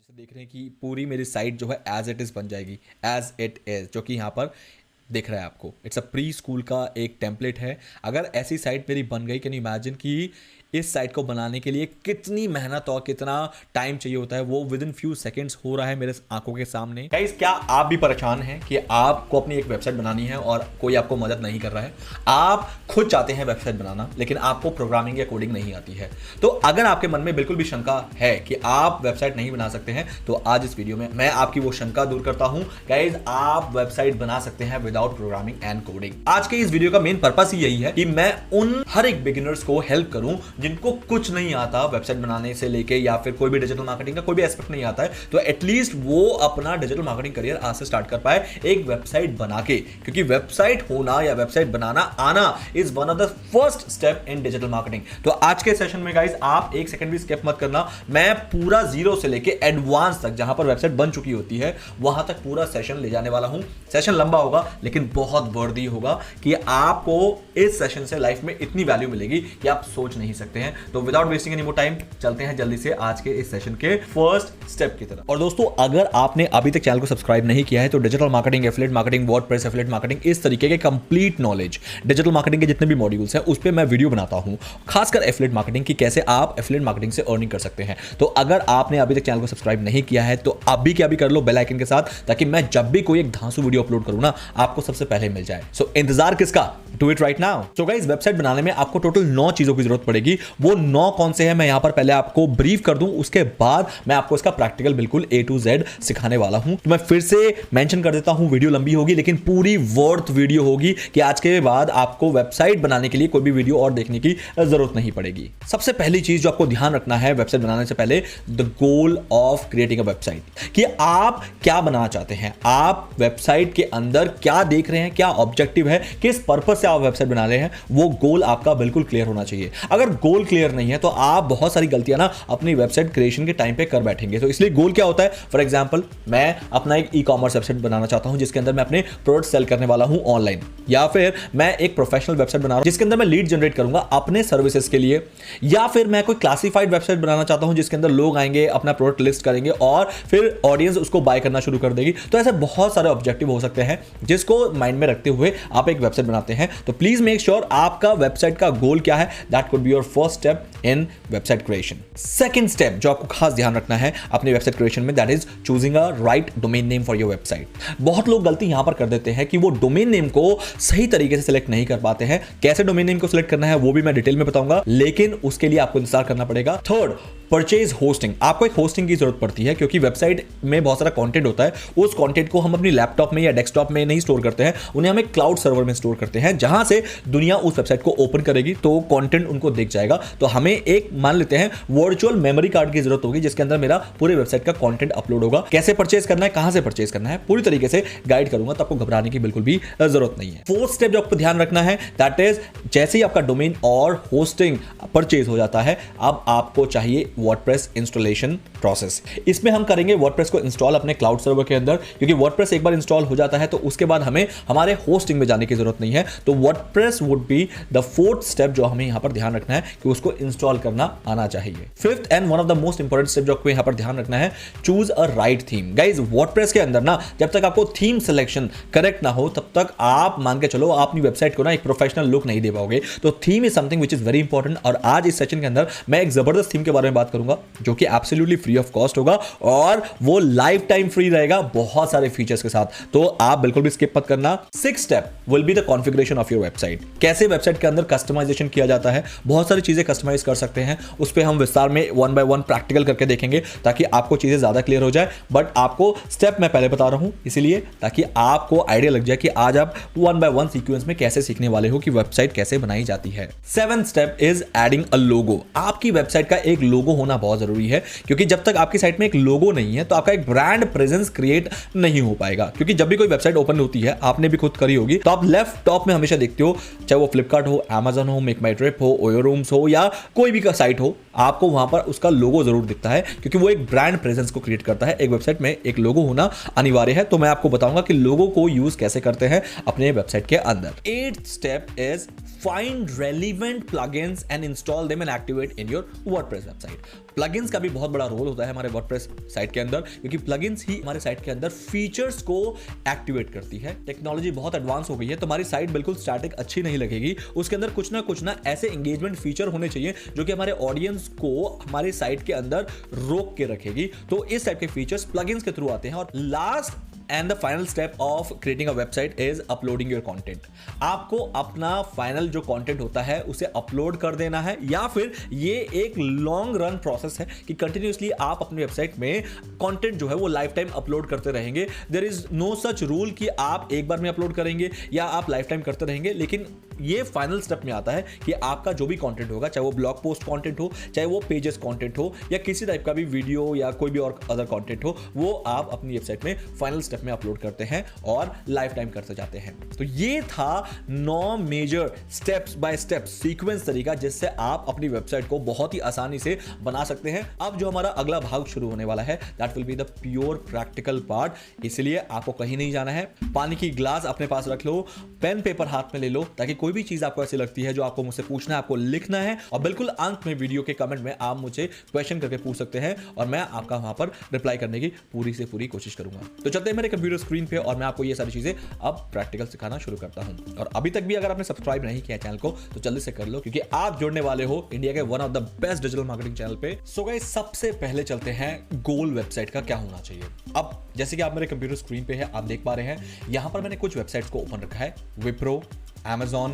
जैसे देख रहे हैं कि पूरी मेरी साइट जो है एज इट इज़ बन जाएगी, एज इट इज़, जो कि यहाँ पर दिख रहा है आपको। इट्स अ प्री स्कूल का एक टेम्पलेट है। अगर ऐसी साइट मेरी बन गई, कैन यू इमेजिन कि इस साइट को बनाने के लिए कितनी मेहनत और कितना टाइम चाहिए होता है। वो विद इन फ्यू सेकंड्स हो रहा है मेरे आंखों के सामने। गाइस, क्या आप भी परेशान हैं कि आपको अपनी एक वेबसाइट बनानी है और कोई आपको मदद नहीं कर रहा है? आप खुद चाहते हैं वेबसाइट बनाना, लेकिन आपको प्रोग्रामिंग या कोडिंग नहीं आती है। तो अगर आपके मन में बिल्कुल भी शंका है कि आप वेबसाइट नहीं बना सकते हैं, तो आज इस वीडियो में मैं आपकी वो शंका दूर करता हूं। गाइस, आप वेबसाइट बना सकते हैं विदाउट प्रोग्रामिंग एंड कोडिंग। आज के इस वीडियो का मेन पर्पस ही यही है कि मैं उन हर एक बिगिनर्स को हेल्प करूं जिनको कुछ नहीं आता वेबसाइट बनाने से लेके, या फिर कोई भी डिजिटल मार्केटिंग का कोई भी एस्पेक्ट नहीं आता है, तो एटलीस्ट वो अपना डिजिटल मार्केटिंग करियर आज से स्टार्ट कर पाए एक वेबसाइट बना के। क्योंकि वेबसाइट होना या वेबसाइट बनाना आना is one of the first step in digital marketing. तो आज के सेशन में गाइस, आप एक सेकंड भी स्किप मत करना। मैं पूरा जीरो से लेके एडवांस तक, जहां पर वेबसाइट बन चुकी होती है, वहां तक पूरा सेशन ले जाने वाला हूं। सेशन लंबा होगा लेकिन बहुत वर्दी होगा कि आपको इस सेशन से लाइफ में इतनी वैल्यू मिलेगी कि आप सोच नहीं सकते हैं। तो without wasting any more time, चलते हैं जल्दी से आज के इस सेशन के फर्स्ट स्टेप की तरफ। और दोस्तों, अगर आपने अभी तक चैनल को सब्सक्राइब नहीं किया है, तो digital marketing, affiliate marketing, WordPress affiliate marketing, इस तरीके के कंप्लीट नॉलेज डिजिटल मार्केटिंग के जितने भी मॉड्यूल्स हैं, उस पे मैं वीडियो बनाता हूं, खासकर एफिलिएट मार्केटिंग की, कैसे आप एफिलिएट मार्केटिंग से अर्निंग कर सकते हैं। तो अगर आपने अभी तक चैनल को सब्सक्राइब नहीं किया है, तो अभी क्या भी कर लो बेल आइकन के साथ, ताकि मैं जब भी कोई एक धांसू वीडियो अपलोड करूं ना, आपको सबसे पहले मिल जाए। सो इंतजार किसका? Do it right now. So guys, website बनाने में आपको टोटल 9 चीजों की जरूरत पड़ेगी। वो 9 कौन से हैं, मैं यहां पर पहले आपको ब्रीफ कर दूं, उसके बाद मैं आपको इसका प्रैक्टिकल बिल्कुल A to Z सिखाने वाला हूं। तो मैं फिर से मेंशन कर देता हूं, वीडियो लंबी होगी लेकिन पूरी वर्थ वीडियो होगी, कि आज के बाद आपको वेबसाइट बनाने के लिए कोई भी वीडियो और देखने की जरूरत नहीं पड़ेगी। सबसे पहली चीज जो आपको ध्यान रखना है वेबसाइट बनाने से पहले, the goal of creating a website, कि आप क्या बनाना चाहते हैं, आप वेबसाइट के अंदर क्या देख रहे हैं, क्या ऑब्जेक्टिव है, किस पर्पस से आप वेबसाइट बना रहे हैं, वो गोल आपका बिल्कुल क्लियर होना चाहिए। अगर गोल क्लियर नहीं है, तो आप बहुत सारी गलतियां ना अपनी वेबसाइट क्रिएशन के टाइम पे कर बैठेंगे। तो इसलिए गोल क्या होता है? फॉर एग्जांपल, मैं अपना एक ई-कॉमर्स वेबसाइट बनाना चाहता हूं जिसके अंदर मैं अपने प्रोडक्ट सेल करने वाला हूं ऑनलाइन, या फिर मैं एक प्रोफेशनल वेबसाइट बना रहा हूं जिसके अंदर मैं लीड जनरेट करूंगा अपने सर्विसेज के लिए, या फिर मैं कोई क्लासिफाइड वेबसाइट बनाना चाहता हूं जिसके अंदर लोग आएंगे, अपना प्रोडक्ट लिस्ट करेंगे और फिर ऑडियंस उसको बाय करना शुरू कर देगी। तो ऐसे बहुत सारे ऑब्जेक्टिव हो सकते हैं जिसको माइंड में रखते हुए आप एक वेबसाइट बनाते हैं। तो प्लीज मेक श्योर आपका वेबसाइट का गोल क्या है। That could be your first step in website creation. Second step जो आपको खास ध्यान रखना है अपनी वेबसाइट क्रिएशन में, that is choosing a right domain name for your website. बहुत लोग गलती यहां पर कर देते हैं कि वो डोमेन नेम को सही तरीके से सिलेक्ट नहीं कर पाते हैं। कैसे डोमेन नेम को सिलेक्ट करना है वो भी मैं डिटेल में बताऊंगा, लेकिन उसके लिए आपको इंतजार करना पड़ेगा। Third, purchase hosting. आपको एक होस्टिंग की जरूरत पड़ती है, क्योंकि वेबसाइट में बहुत सारा कंटेंट होता है। उस कंटेंट को हम अपनी लैपटॉप में या डेस्कटॉप में नहीं स्टोर करते हैं, उन्हें हम एक क्लाउड सर्वर में स्टोर करते हैं, जहां से दुनिया उस वेबसाइट को ओपन करेगी तो कंटेंट उनको दिख जाएगा। तो हमें एक, मान लेते हैं, वर्चुअल मेमोरी कार्ड की जरूरत होगी जिसके अंदर मेरा पूरे वेबसाइट का कंटेंट अपलोड होगा। कैसे परचेज करना है, कहां से परचेज करना है, पूरी तरीके से गाइड करूंगा, तो आपको घबराने की बिल्कुल भी जरूरत नहीं है। फोर्थ स्टेप जो आपको ध्यान रखना है, दैट इज जैसे ही आपका डोमेन और होस्टिंग परचेज हो जाता है, अब आपको चाहिए वर्डप्रेस इंस्टॉलेशन प्रोसेस। इसमें हम करेंगे वर्डप्रेस को इंस्टॉल अपने क्लाउड सर्वर के अंदर, क्योंकि वर्डप्रेस एक बार इंस्टॉल हो जाता है तो उसके बाद हमें हमारे होस्टिंग में जाने की जरूरत नहीं है। तो WordPress would be the fourth step जो हमें यहां पर ध्यान रखना है कि उसको इंस्टॉल करना आना चाहिए। Fifth and one of the most important step जो आपको यहां पर ध्यान रखना है, choose a right theme. Guys, WordPress के अंदर ना, जब तक आपको थीम सिलेक्शन करेक्ट ना हो, तब तक आप मान के चलो आप अपनी वेबसाइट को ना एक प्रोफेशनल लुक नहीं दे पाओगे। तो theme is something which is very important. और आज इस सेशन के अंदर मैं एक जबरदस्त थीम के बारे में बात करूंगा जो कि एब्सोल्युटली फ्री ऑफ कॉस्ट होगा और वो लाइफ टाइम फ्री रहेगा बहुत सारे फीचर्स के साथ। तो आप बिल्कुल भी स्किप मत करना। Sixth step will be the configuration of your website. कैसे वेबसाइट के अंदर कस्टमाइजेशन किया जाता है, बहुत सारी चीजें कस्टमाइज कर सकते हैं, उस पर हम विस्तार में 1 by 1 प्रैक्टिकल करके देखेंगे ताकि आपको चीजें ज्यादा क्लियर हो जाए। बट आपको स्टेप मैं पहले बता रहा हूं इसीलिए, ताकि आपको आइडिया लग जाए कि आज आप 1 by 1 सीक्वेंस में कैसे सीखने वाले हो कि वेबसाइट कैसे बनाई जाती है। Seventh step is adding a logo. आपकी वेबसाइट का एक लोगो होना बहुत जरूरी है, क्योंकि जब तक आपकी साइट में एक लोगो नहीं है तो आपका एक ब्रांड प्रेजेंस क्रिएट नहीं हो पाएगा। क्योंकि जब भी कोई वेबसाइट ओपन होती है, आपने भी खुद करी होगी, तो आप लेफ्ट टॉप में हमेशा देखते हो, चाहे वो फ्लिपकार्ट हो, Amazon हो, मेक माई ट्रिप हो, ओयो रूम्स हो, या कोई भी का साइट हो, आपको वहां पर उसका लोगो जरूर दिखता है, क्योंकि वो एक ब्रांड प्रेजेंस को क्रिएट करता है। एक वेबसाइट में एक लोगो होना अनिवार्य है। तो मैं आपको बताऊंगा कि लोगो को यूज कैसे करते हैं अपने वेबसाइट के अंदर। Eighth step is find relevant plugins and install them and activate in your WordPress website. Plugins का भी बहुत बड़ा रोल होता है हमारे वर्डप्रेस साइट के अंदर, क्योंकि प्लगइन्स ही हमारे साइट के अंदर फीचर्स को एक्टिवेट करती है। टेक्नोलॉजी बहुत एडवांस हो गई है, तो हमारी साइट बिल्कुल स्टैटिक अच्छी नहीं लगेगी, उसके अंदर कुछ ना ऐसे एंगेजमेंट फीचर होने चाहिए जो कि हमारे ऑडियंस को हमारी साइट के अंदर रोक के रखेगी। तो इस टाइप के फीचर्स प्लगइन्स के थ्रू आते हैं। और last and the final step of creating a website is uploading your content. आपको अपना फाइनल जो कंटेंट होता है उसे अपलोड कर देना है, या फिर ये एक लॉन्ग रन प्रोसेस है कि कंटिन्यूअसली आप अपनी वेबसाइट में कंटेंट जो है वो लाइफ टाइम अपलोड करते रहेंगे। There is no such rule कि आप एक बार में अपलोड करेंगे या आप लाइफ टाइम करते रहेंगे, लेकिन ये फाइनल स्टेप में आता है कि आपका जो भी कंटेंट होगा, चाहे वो ब्लॉग पोस्ट कंटेंट हो, चाहे वो पेजेस कंटेंट हो, या किसी टाइप का भी वीडियो या कोई भी और अदर कंटेंट हो, वो आप अपनी वेबसाइट में फाइनल स्टेप में अपलोड करते हैं और लाइफ टाइम करते जाते हैं। तो ये था 9 major steps by step sequence तरीका जिससे आप अपनी वेबसाइट को बहुत ही आसानी से बना सकते हैं। अब जो हमारा अगला भाग शुरू होने वाला है, that will be the pure practical part. इसलिए आपको कहीं नहीं जाना है, पानी की ग्लास अपने पास रख लो, पेन पेपर हाथ में ले लो, ताकि कोई भी चीज आपको ऐसी लगती है जो आपको मुझसे पूछना है, आपको लिखना है, और बिल्कुल अंत में वीडियो के कमेंट में आप मुझे क्वेश्चन करके पूछ सकते हैं और मैं आपका वहां पर रिप्लाई करने की पूरी से पूरी कोशिश करूंगा। तो चलते हैं मेरे कंप्यूटर स्क्रीन पे और मैं आपको ये सारी चीजें अब प्रैक्टिकल सिखाना शुरू करता हूं। और अभी तक भी अगर आपने सब्सक्राइब नहीं किया चैनल को तो जल्दी से कर लो, क्योंकि आप जुड़ने वाले हो इंडिया के one of the best digital marketing channel पे। सो गाइस, सबसे पहले चलते हैं गोल वेबसाइट का क्या होना चाहिए। अब जैसे कि आप मेरे कंप्यूटर स्क्रीन पे है, आप देख पा रहे हैं यहां पर मैंने कुछ वेबसाइट्स को ओपन रखा है, विप्रो, Amazon,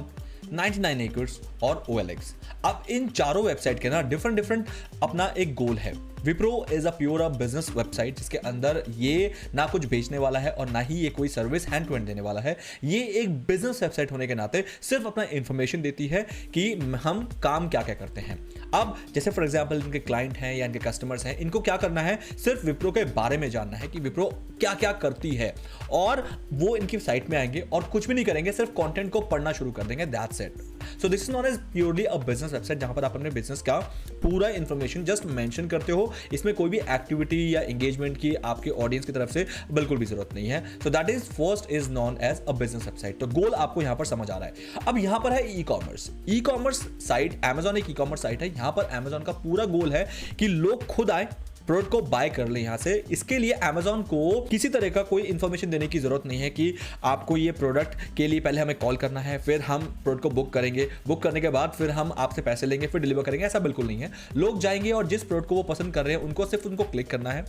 99 acres और OLX। अब इन चारों वेबसाइट के ना डिफरेंट अपना एक गोल है। Wipro is a pure business website जिसके अंदर ये ना कुछ बेचने वाला है और ना ही ये कोई सर्विस हैंड टू हैंड देने वाला है। ये एक बिजनेस वेबसाइट होने के नाते सिर्फ अपना इंफॉर्मेशन देती है कि हम काम क्या क्या करते हैं। अब जैसे फॉर एग्जांपल इनके क्लाइंट हैं या इनके कस्टमर्स हैं, इनको क्या करना है, सिर्फ विप्रो के बारे में जानना है कि विप्रो क्या क्या करती है, और वो इनकी साइट में आएंगे और कुछ भी नहीं करेंगे, सिर्फ कंटेंट को पढ़ना शुरू कर देंगे, that's it. So this is not as purely a business website जहां पर आप अपने बिजनेस का पूरा इंफॉर्मेशन जस्ट मेंशन करते हो। इसमें कोई भी एक्टिविटी या एंगेजमेंट की आपके ऑडियंस की तरफ से बिल्कुल भी जरूरत नहीं है। So that is first is known as a business website. तो गोल आपको यहां पर समझ आ रहा है। अब यहां पर है ई कॉमर्स साइट। Amazon एक ई कॉमर्स साइट है। यहां पर Amazon का पूरा गोल है कि लोग खुद आए, प्रोडक्ट को बाय कर ले यहां से। इसके लिए Amazon को किसी तरह का कोई इंफॉर्मेशन देने की जरूरत नहीं है कि आपको ये प्रोडक्ट के लिए पहले हमें कॉल करना है, फिर हम प्रोडक्ट को बुक करेंगे, बुक करने के बाद फिर हम आपसे पैसे लेंगे, फिर डिलीवर करेंगे। ऐसा बिल्कुल नहीं है। लोग जाएंगे और जिस प्रोडक्ट को वो पसंद कर रहे हैं उनको सिर्फ उनको क्लिक करना है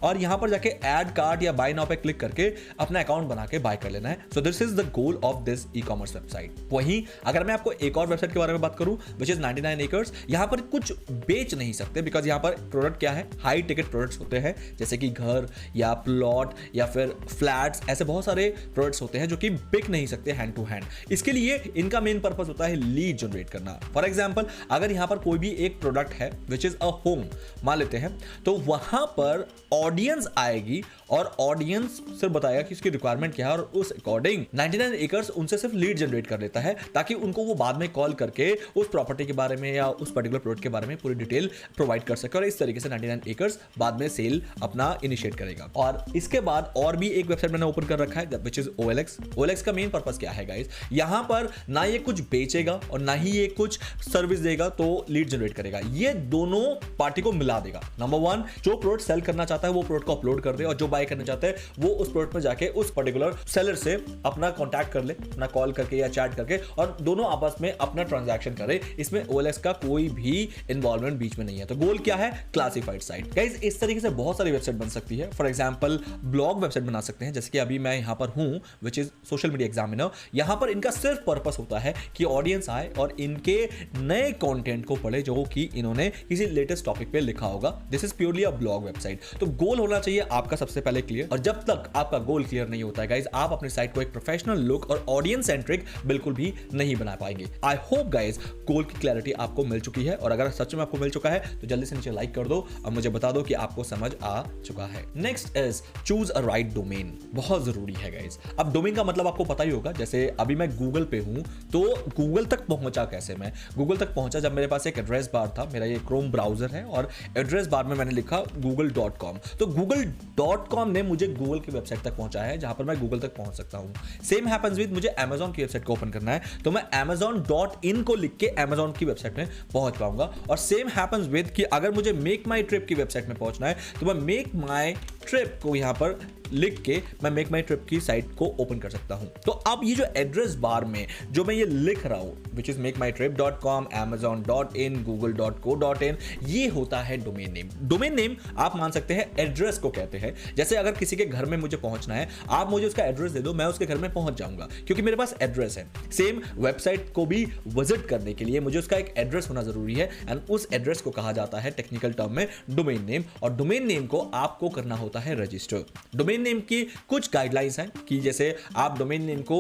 और यहां पर जाके ऐड कार्ट या बाय नाउ पे क्लिक करके अपना अकाउंट बना के बाय कर लेना है। सो this is the goal of this e commerce website. वहीं अगर मैं आपको एक और वेबसाइट के बारे में बात करूं विच इज 99 acres, यहां पर कुछ बेच नहीं सकते बिकॉज यहां पर प्रोडक्ट क्या है, हाई टिकट प्रोडक्ट्स होते हैं, जैसे कि घर या प्लॉट या फिर फ्लैट्स। ऐसे बहुत सारे प्रोडक्ट्स होते हैं जो कि बिक नहीं सकते हैंड टू हैंड। इसके लिए इनका मेन पर्पस होता है लीड जनरेट करना। फॉर एग्जांपल अगर यहां पर कोई भी एक प्रोडक्ट है विच इज अ होम मान लेते हैं, तो वहां पर ऑडियंस आएगी और ऑडियंस सिर्फ बताएगा कि उसकी रिक्वायरमेंट क्या है और उस अकॉर्डिंग 99 acres उनसे सिर्फ लीड जनरेट कर लेता है, ताकि उनको वो बाद में कॉल करके उस प्रॉपर्टी के बारे में या उस पर्टिकुलर प्रोडक्ट के बारे में पूरी डिटेल प्रोवाइड कर सके। और इस तरीके से 99 acres बाद में सेल अपना इनिशिएट करेगा। और इसके बाद और भी एक वेबसाइट मैंने ओपन कर रखा है विच इज OLX का मेन पर्पस क्या है गाइस, यहां पर ना ये कुछ बेचेगा और ना ही ये कुछ सर्विस देगा तो लीड जनरेट करेगा। ये दोनों पार्टी को मिला देगा। नंबर 1, जो प्रोडक्ट सेल करना चाहता है वो प्रोडक्ट को अपलोड कर दे, और जो बाय करना चाहता है वो उस प्रोडक्ट में जाके उस पर्टिकुलर सेलर से अपना कॉन्टैक्ट कर ले, अपना कॉल करके या चैट करके, और दोनों आपस में अपना ट्रांजैक्शन करे। इसमें OLX का कोई भी इन्वॉल्वमेंट बीच में नहीं है। तो गोल क्या है, क्लासिफाइड साइट। गाइस इस तरीके से बहुत सारी वेबसाइट बन सकती है। फॉर एग्जांपल ब्लॉग वेबसाइट बना सकते हैं, जैसे कि अभी मैं यहां पर हूं which is social media examiner. यहां पर इनका सिर्फ पर्पस होता है कि ऑडियंस आए और इनके नए कंटेंट को पढ़े जो कि इन्होंने किसी लेटेस्ट टॉपिक पे लिखा होगा। This is purely a blog website. तो गोल होना चाहिए आपका सबसे पहले क्लियर, और जब तक आपका गोल क्लियर नहीं होता है गाइस, आप अपनी साइट को एक प्रोफेशनल लुक और ऑडियंस सेंट्रिक बिल्कुल भी नहीं बना पाएंगे। आई होप गाइस गोल की क्लैरिटी आपको मिल चुकी है, और अगर सच में आपको मिल चुका है तो जल्दी से नीचे लाइक कर दो और मुझे बता दो कि आपको समझ आ चुका है। Next is choose a right domain. बहुत जरूरी है गाइस। अब डोमेन का मतलब आपको पता ही होगा, जैसे अभी मैं गूगल पे हूं तो गूगल तक पहुंचा कैसे? मैं गूगल तक पहुंचा जब मेरे पास एक एड्रेस बार था, मेरा ये क्रोम ब्राउजर है और एड्रेस बार में मैंने लिखा google.com, तो google.com ने मुझे गूगल की वेबसाइट तक पहुंचाया है जहां पर मैं गूगल तक पहुंच सकता हूं। सेम हैपेंस विद मुझे Amazon की वेबसाइट को ओपन करना है तो मैं amazon.in को लिख के Amazon की वेबसाइट में पहुंच पाऊंगा। और सेम हैपेंस विद कि अगर मुझे मेक माई ट्रिप की वेबसाइट में पहुंचना है तो मैं मेक माई ट्रिप को यहां पर लिख के मैं मेक माई ट्रिप की साइट को ओपन कर सकता हूं। तो अब ये जो एड्रेस बार में जो मैं ये लिख रहा हूं which is makeMyTrip.com, amazon.in, google.co.in, ये होता है डोमेन नेम। डोमेन नेम आप मान सकते हैं एड्रेस को कहते हैं। जैसे अगर किसी के घर में मुझे पहुंचना है, आप मुझे उसका एड्रेस दे दो, मैं उसके घर में पहुंच जाऊंगा क्योंकि मेरे पास एड्रेस है। सेम वेबसाइट को भी विजिट करने के लिए मुझे उसका एक एड्रेस होना जरूरी है एंड उस एड्रेस को कहा जाता है टेक्निकल टर्म में डोमेन नेम। और डोमेन नेम को आपको करना होता है रजिस्टर। डोमेन नेम की कुछ गाइडलाइंस हैं कि जैसे आप डोमेन नेम को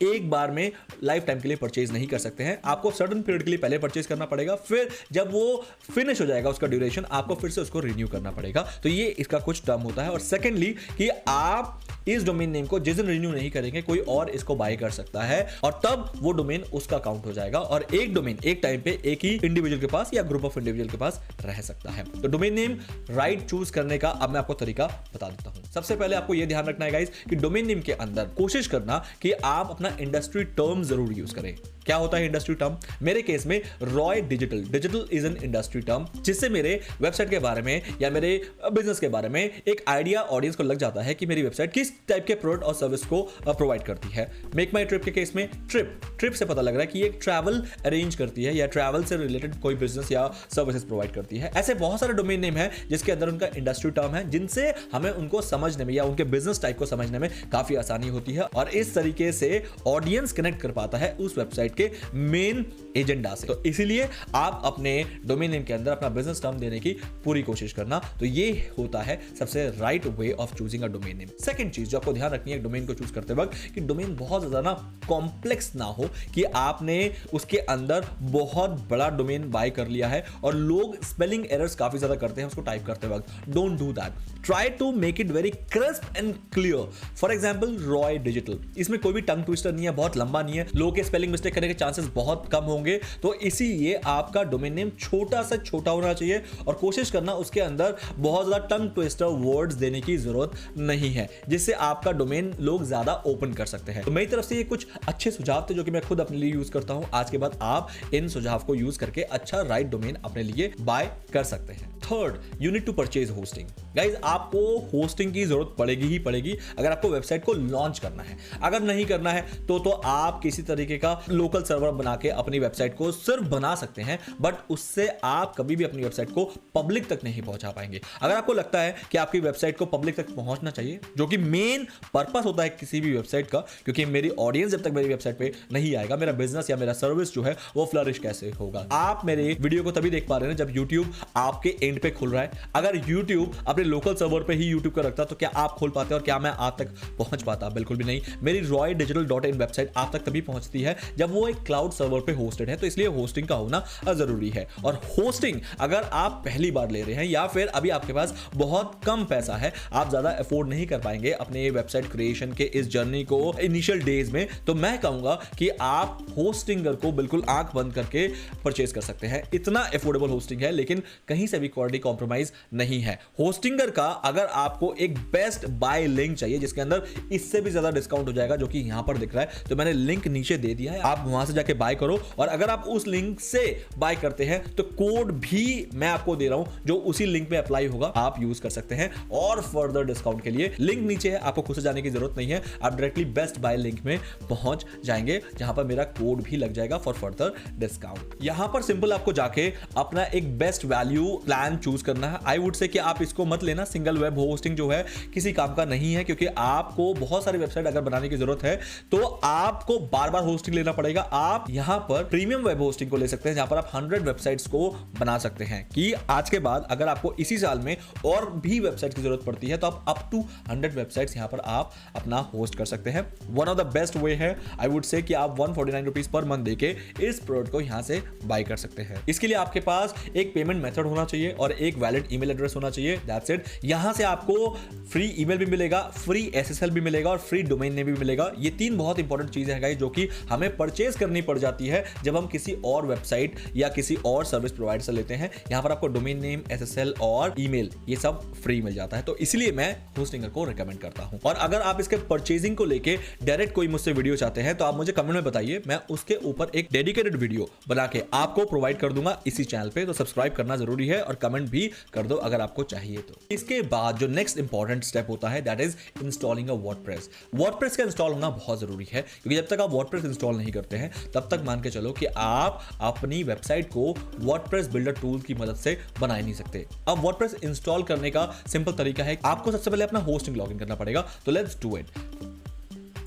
एक बार में लाइफ टाइम के लिए परचेज नहीं कर सकते हैं, आपको सर्टेन पीरियड के लिए पहले परचेज करना पड़ेगा, फिर जब वो फिनिश हो जाएगा उसका ड्यूरेशन, आपको फिर से उसको रिन्यू करना पड़ेगा। तो ये इसका कुछ टर्म होता है। और सेकेंडली कि आप इस डोमेन नेम को जिस दिन रिन्यू नहीं करेंगे कोई और इसको बाय कर सकता है और तब वो डोमेन उसका काउंट हो जाएगा और एक डोमेन एक टाइम पे एक ही इंडिविजुअल के पास या ग्रुप ऑफ इंडिविजुअल के पास रह सकता है। तो डोमेन नेम राइट चूज करने का अब मैं आपको तरीका बता देता हूं। सबसे पहले आपको यह ध्यान रखना है गाइस कि डोमेन नेम के अंदर कोशिश करना कि आप अपना इंडस्ट्री टर्म जरूर यूज करें। क्या होता है इंडस्ट्री टर्म? मेरे केस में Roy digital, digital is an industry term जिससे मेरे वेबसाइट के बारे में या मेरे बिजनेस के बारे में एक आइडिया ऑडियंस को लग जाता है कि मेरी वेबसाइट किस टाइप के प्रोडक्ट और सर्विस को प्रोवाइड करती है। मेक माई ट्रिप के केस में ट्रिप से पता लग रहा है कि एक ट्रैवल अरेंज करती है या ट्रैवल से रिलेटेड कोई बिजनेस या सर्विसेज प्रोवाइड करती है। ऐसे बहुत सारे डोमेन नेम है जिसके अंदर उनका इंडस्ट्री टर्म है जिनसे हमें उनको समझने में या उनके बिजनेस टाइप को समझने में काफी आसानी होती है और इस तरीके से ऑडियंस कनेक्ट कर पाता है उस वेबसाइट के मेन एजेंडा से। तो इसीलिए आप अपने डोमेन नेम के अंदर अपना बिजनेस टर्म देने की पूरी कोशिश करना। तो ये होता है सबसे right way of choosing a domain name. Second चीज जो आपको ध्यान रखनी है डोमेन को चूज करते वक्त कि डोमेन बहुत ज्यादा ना कॉम्प्लेक्स ना हो कि आपने उसके अंदर बहुत बड़ा डोमेन बाय कर लिया है और लोग स्पेलिंग एरर्स काफी ज्यादा करते हैं उसको टाइप करते वक्त। Don't do that. Try to make it very crisp and clear. For example Roy digital, इसमें कोई भी टंग ट्विस्टर नहीं है, बहुत लंबा नहीं है, लोगों के स्पेलिंग मिस्टेक करने के चांसेस बहुत कम होंगे। तो इसीलिए आपका डोमेन नेम छोटा से छोटा होना चाहिए और कोशिश करना उसके अंदर बहुत ज्यादा टंग ट्विस्टर वर्ड्स देने की जरूरत नहीं है जिससे आपका डोमेन लोग ज्यादा ओपन कर सकते हैं। तो मेरी तरफ से ये कुछ अच्छे सुझाव थे जो कि मैं खुद अपने लिए यूज करता हूं। आज के बाद आप इन सुझाव को यूज करके अच्छा राइट डोमेन अपने लिए बाय कर सकते हैं। Third, you need to purchase hosting. Guys आपको होस्टिंग की जरूरत पड़ेगी ही पड़ेगी अगर आपको वेबसाइट को लॉन्च करना है। अगर नहीं करना है तो आप किसी तरीके का लोकल सर्वर बना के अपनी वेबसाइट को सिर्फ बना सकते हैं, बट उससे आप कभी भी अपनी वेबसाइट को पब्लिक तक नहीं पहुंचा पाएंगे। अगर आपको लगता है कि आपकी वेबसाइट को पब्लिक तक पहुंचना चाहिए, जो कि मेन पर्पस होता है किसी भी वेबसाइट का, क्योंकि मेरी ऑडियंस जब तक मेरी वेबसाइट पे नहीं आएगा मेरा बिजनेस या मेरा सर्विस जो है वो फ्लरिश कैसे होगा। आप मेरे वीडियो को तभी देख पा रहे हैं जब यूट्यूब आपके एंड पे खुल रहा है। अगर यूट्यूब अपने लोकल सर्वर पे ही यूट्यूब का रखता तो क्या आप खोल पाते और क्या मैं आप तक पहुंच पाता? बिल्कुल भी नहीं। मेरी roydigital.in वेबसाइट आप तक तभी पहुंचती है जब वो एक क्लाउड सर्वर पे होस्टेड है, तो इसलिए होस्टिंग का होना जरूरी है। और होस्टिंग अगर आप पहली बार ले रहे हैं या फिर अभी आपके पास बहुत कम पैसा है, आप ज्यादा अफोर्ड नहीं कर पाएंगे अपने वेबसाइट क्रिएशन के इस जर्नी को इनिशियल डेज में, तो मैं कहूंगा कि आप होस्टिंगर को बिल्कुल आंख बंद करके परचेज कर सकते हैं। इतना अफोर्डेबल होस्टिंग है लेकिन कहीं से भी क्वालिटी कॉम्प्रोमाइज नहीं है। होस्टिंगर का अगर आपको एक बेस्ट बाय लिंक चाहिए जिसके अंदर इससे भी ज्यादा डिस्काउंट हो जाएगा जो कि यहां पर दिख रहा है, तो मैंने लिंक नीचे दे दिया है, आप वहां से जाके बाय करो। और अगर आप उस लिंक से बाय करते हैं तो कोड भी मैं आपको दे रहा हूं जो उसी लिंक में अप्लाई होगा, आप यूज कर सकते हैं। और फर्दर डिस्काउंट के लिए लिंक नीचे है, आपको खुद से जाने की जरूरत नहीं है, आप डायरेक्टली बेस्ट बाय लिंक में पहुंच जाएंगे जहां पर मेरा कोड भी लग जाएगा फॉर फर्दर डिस्काउंट। यहां पर सिंपल आपको जाके अपना एक बेस्ट वैल्यू प्लान चूज करना है। आई वुड से कि आप इसको मत मत लेना। सिंगल वेब होस्टिंग जो है किसी काम का नहीं है, क्योंकि आपको बहुत सारी वेबसाइट अगर बनाने की जरूरत है तो आपको बार बार होस्टिंग लेना पड़ेगा। आप यहां पर प्रीमियम वेब होस्टिंग को ले सकते हैं, जहां पर आप 100 वेबसाइट्स को बना सकते हैं कि आज के बाद अगर आपको इसी साल में और भी वेबसाइट की जरूरत पड़ती है तो आप अप टू 100 वेबसाइट्स यहां पर आप अपना होस्ट कर सकते हैं। One of the best way है आई वुड से कि आप 149 रुपीज पर मंथ देके इस प्रोडक्ट को यहां से बाय कर सकते हैं। इसके लिए आपके पास एक पेमेंट मेथड होना चाहिए और एक वैलिड ईमेल एड्रेस होना चाहिए, दैट्स इट। यहां से आपको फ्री ईमेल भी मिलेगा, फ्री एसएसएल भी मिलेगा और फ्री डोमेन नेम भी मिलेगा। ये तीन बहुत इंपॉर्टेंट चीजें हैं गाइस जो कि हमें परचेज करनी पड़ जाती है जब हम किसी और वेबसाइट या किसी और सर्विस प्रोवाइडर से लेते हैं। यहां पर आपको डोमेन नेम, एसएसएल और ईमेल ये सब फ्री मिल जाता है, तो इसलिए मैं होस्टिंगर को रिकमेंड करता हूं। और अगर आप इसके परचेजिंग को लेके डायरेक्ट कोई मुझसे वीडियो चाहते हैं तो आप मुझे कमेंट में बताइए, मैं उसके ऊपर एक डेडिकेटेड वीडियो बना के आपको प्रोवाइड कर दूंगा इसी चैनल पे। तो सब्सक्राइब करना जरूरी है और कमेंट भी कर दो अगर आपको चाहिए तो। इसके बाद जो नेक्स्ट इंपॉर्टेंट स्टेप होता है that is installing a WordPress. WordPress का इंस्टॉल होना बहुत जरूरी है, क्योंकि जब तक आप वर्डप्रेस इंस्टॉल नहीं करते हैं तब तक मान के चलो कि आप अपनी वेबसाइट को वर्डप्रेस बिल्डर टूल की मदद से बना ही नहीं सकते। अब वर्डप्रेस इंस्टॉल करने का सिंपल तरीका है, आपको सबसे पहले अपना होस्टिंग लॉगिन करना पड़ेगा। तो लेट्स डू इट।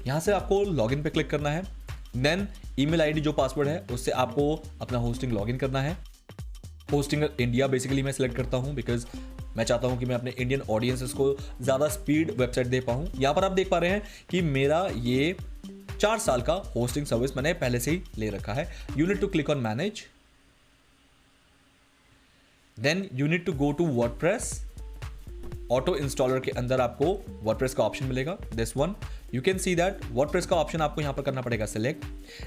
यहां से आपको लॉगिन पे क्लिक करना है, देन ईमेल आईडी जो पासवर्ड है उससे आपको अपना होस्टिंग लॉगिन करना है। होस्टिंग इंडिया बेसिकली मैं सिलेक्ट करता हूं बिकॉज मैं चाहता हूं कि मैं अपने इंडियन ऑडियंसेस को ज्यादा स्पीड वेबसाइट दे पाऊं। यहां पर आप देख पा रहे हैं कि मेरा ये 4 साल का होस्टिंग सर्विस मैंने पहले से ही ले रखा है। You need to click on manage, then you need to go to WordPress. Auto installer के अंदर आपको वर्डप्रेस का ऑप्शन मिलेगा, this one. You can see that WordPress का ऑप्शन आपको यहां पर करना पड़ेगा सिलेक्ट।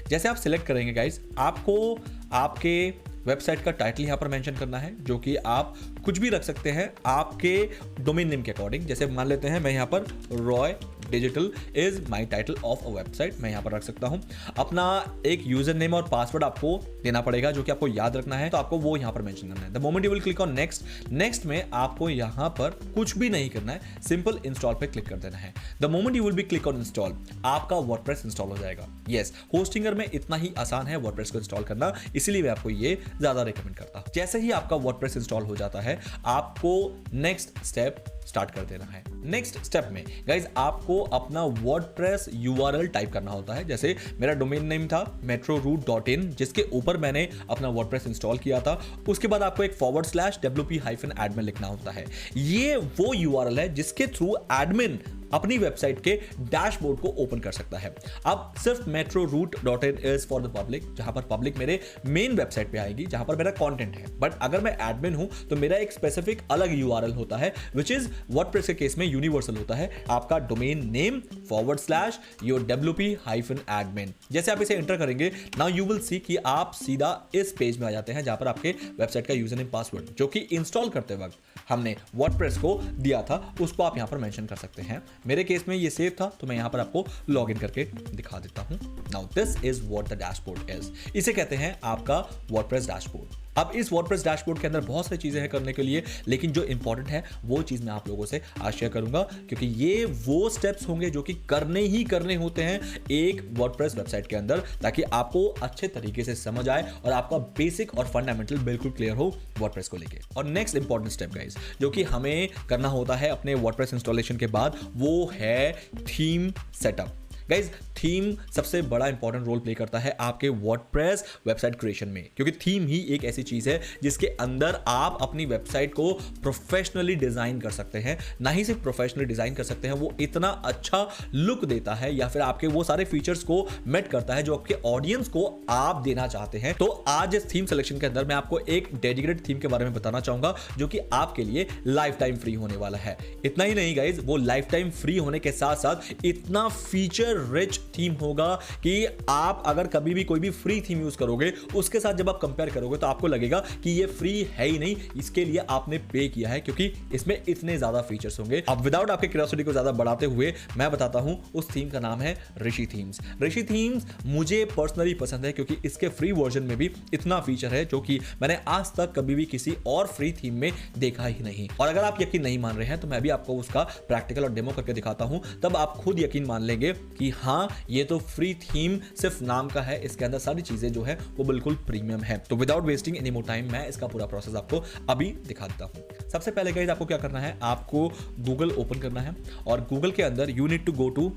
जैसे आप सिलेक्ट करेंगे गाइस, आपको आपके वेबसाइट का टाइटल यहां पर मेंशन करना है, जो कि आप कुछ भी रख सकते हैं आपके डोमेन नेम के अकॉर्डिंग। जैसे मान लेते हैं मैं यहां पर Roy digital is my title of a website, मैं यहां पर रख सकता हूं। अपना एक यूजर नेम और पासवर्ड आपको देना पड़ेगा जो कि आपको याद रखना है, तो आपको वो यहां पर मेंशन करना है। The moment you will click on next, next में आपको यहां पर कुछ भी नहीं करना है, सिंपल इंस्टॉल पे क्लिक कर देना है। The moment you will be click on install, आपका वर्डप्रेस इंस्टॉल हो जाएगा। यस, होस्टिंगर में इतना ही आसान है वर्डप्रेस को इंस्टॉल करना, इसीलिए मैं आपको ये ज्यादा रिकमेंड करता हूं। जैसे ही आपका वर्डप्रेस इंस्टॉल हो जाता है, आपको नेक्स्ट स्टेप स्टार्ट कर देना है। नेक्स्ट स्टेप में गाइज आपको अपना वर्डप्रेस यूआरएल टाइप करना होता है। जैसे मेरा डोमेन नेम था metroroot.in, जिसके ऊपर मैंने अपना वर्डप्रेस इंस्टॉल किया था। उसके बाद आपको एक /wp-admin लिखना होता है। ये वो यूआरएल है जिसके थ्रू एडमिन अपनी वेबसाइट के डैशबोर्ड को ओपन कर सकता है। अब सिर्फ metroroot.in is for the public, जहां पर पब्लिक मेरे मेन वेबसाइट पे आएगी जहां पर मेरा कंटेंट है। बट अगर मैं एडमिन हूं तो मेरा एक स्पेसिफिक अलग यूआरएल होता है, विच इज वर्डप्रेस के केस में यूनिवर्सल होता है। आपका डोमेन नेम /your wp-admin। जैसे आप इसे एंटर करेंगे, नाउ यू विल सी कि आप सीधा इस पेज में आ जाते हैं जहां पर आपके वेबसाइट का यूजर नेम पासवर्ड जो कि इंस्टॉल करते वक्त हमने वर्डप्रेस को दिया था उसको आप यहां पर मेंशन कर सकते हैं। मेरे केस में ये सेव था तो मैं यहां पर आपको लॉग इन करके दिखा देता हूं। Now this is what the dashboard is. इसे कहते हैं आपका वर्डप्रेस डैशबोर्ड। अब इस वर्डप्रेस डैशबोर्ड के अंदर बहुत सारी चीजें हैं करने के लिए, लेकिन जो इंपॉर्टेंट है वो चीज मैं आप लोगों से आज शेयर करूंगा, क्योंकि ये वो स्टेप्स होंगे जो कि करने ही करने होते हैं एक वर्डप्रेस वेबसाइट के अंदर, ताकि आपको अच्छे तरीके से समझ आए और आपका बेसिक और फंडामेंटल बिल्कुल क्लियर हो वर्डप्रेस को लेके। और नेक्स्ट इंपॉर्टेंट स्टेप गाइस जो कि हमें करना होता है अपने वर्डप्रेस इंस्टॉलेशन के बाद, वो है थीम सेटअप। गाइज थीम सबसे बड़ा इंपॉर्टेंट रोल प्ले करता है आपके वर्डप्रेस वेबसाइट क्रिएशन में, क्योंकि थीम ही एक ऐसी चीज है जिसके अंदर आप अपनी वेबसाइट को प्रोफेशनली डिजाइन कर सकते हैं। ना ही सिर्फ प्रोफेशनली डिजाइन कर सकते हैं, वो इतना अच्छा लुक देता है या फिर आपके वो सारे फीचर्स को मेट करता है जो आपके ऑडियंस को आप देना चाहते हैं। तो आज इस थीम सिलेक्शन के अंदर मैं आपको एक डेडिकेटेड थीम के बारे में बताना चाहूंगा जो कि आपके लिए लाइफ टाइम फ्री होने वाला है। इतना ही नहीं गाइज, वो लाइफ टाइम फ्री होने के साथ साथ इतना फीचर रिच थीम होगा कि आप अगर कभी भी कोई भी फ्री थीम यूज करोगे उसके साथ जब आप कंपेयर करोगे तो आपको लगेगा कि ये फ्री है ही नहीं, इसके लिए आपने पे किया है, क्योंकि इसमें इतने ज्यादा फीचर्स होंगे। अब विदाउट आपके क्यूरियोसिटी को ज्यादा बढ़ाते हुए मैं बताता हूं उस थीम का नाम है ऋषि थीम्स। ऋषि थीम्स मुझे पर्सनली पसंद है क्योंकि इसके फ्री वर्जन में भी इतना फीचर है जो कि मैंने आज तक कभी भी किसी और फ्री थीम में देखा ही नहीं। और अगर आप यकीन नहीं मान रहे हैं तो मैं भी आपको उसका प्रैक्टिकल और डेमो करके दिखाता हूं, तब आप खुद यकीन मान लेंगे कि कि हाँ ये तो फ्री थीम सिर्फ नाम का है, इसके अंदर सारी चीजें जो है वो बिल्कुल प्रीमियम है। तो without wasting any more time मैं इसका पूरा प्रोसेस आपको अभी दिखा देता हूँ। सबसे पहले गाइस आपको क्या करना है, आपको गूगल ओपन करना है और गूगल के अंदर you need to go to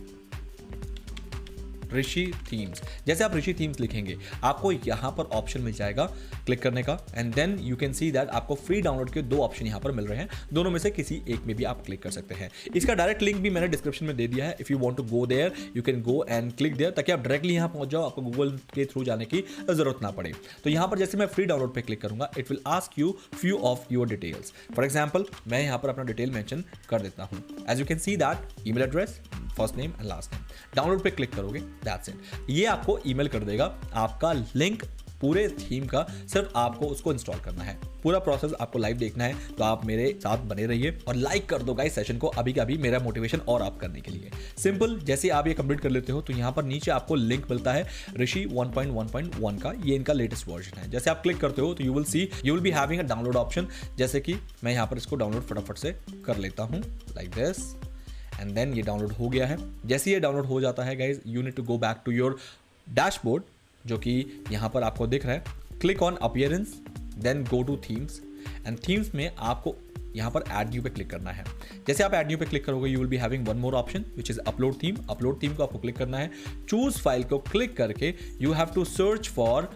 Rishi themes. जैसे आप ऋषि थीम्स लिखेंगे आपको यहाँ पर ऑप्शन मिल जाएगा क्लिक करने का, and then you can see that आपको फ्री डाउनलोड के 2 ऑप्शन यहाँ पर मिल रहे हैं, दोनों में से किसी एक में भी आप क्लिक कर सकते हैं। इसका डायरेक्ट लिंक भी मैंने डिस्क्रिप्शन में दे दिया है, if you want to go there you can go and click there, ताकि आप डायरेक्टली यहाँ पहुंच जाओ, आपको गूगल के थ्रू जाने की जरूरत ना पड़े। तो यहाँ पर जैसे मैं फ्री डाउनलोड पे क्लिक करूंगा it will ask you few of your details. For example मैं यहाँ पर अपना डिटेल मेंशन कर देता हूँ। As you can see that email address, first name and last name. Download पे क्लिक करोगे दैट्स इट, ये आपको ईमेल कर देगा आपका लिंक पूरे थीम का, सिर्फ आपको उसको इंस्टॉल करना है। पूरा प्रोसेस आपको लाइव देखना है तो आप मेरे साथ बने रहिए और लाइक कर दो गाइस सेशन को अभी का अभी, मेरा मोटिवेशन और आप करने के लिए। सिंपल, जैसे आप ये कंप्लीट कर लेते हो तो यहाँ पर नीचे आपको लिंक मिलता है ऋषि 1.1.1 का, ये इनका लेटेस्ट वर्जन है। जैसे आप क्लिक करते हो तो you will be having a download option, जैसे कि मैं यहाँ पर इसको डाउनलोड फटाफट से कर लेता हूँ लाइक दिस, एंड देन ये डाउनलोड हो गया है। जैसे ये डाउनलोड हो जाता है guys you need to go back to your dashboard, जो कि यहाँ पर आपको दिख रहा है। Click on appearance, then go to themes, and themes में आपको यहाँ पर ऐड न्यू पे क्लिक करना है। जैसे आप ऐड न्यू पे क्लिक करोगे you will be having one more option which is upload theme. Upload theme को आपको क्लिक करना है। चूज फाइल को क्लिक करके you have to search for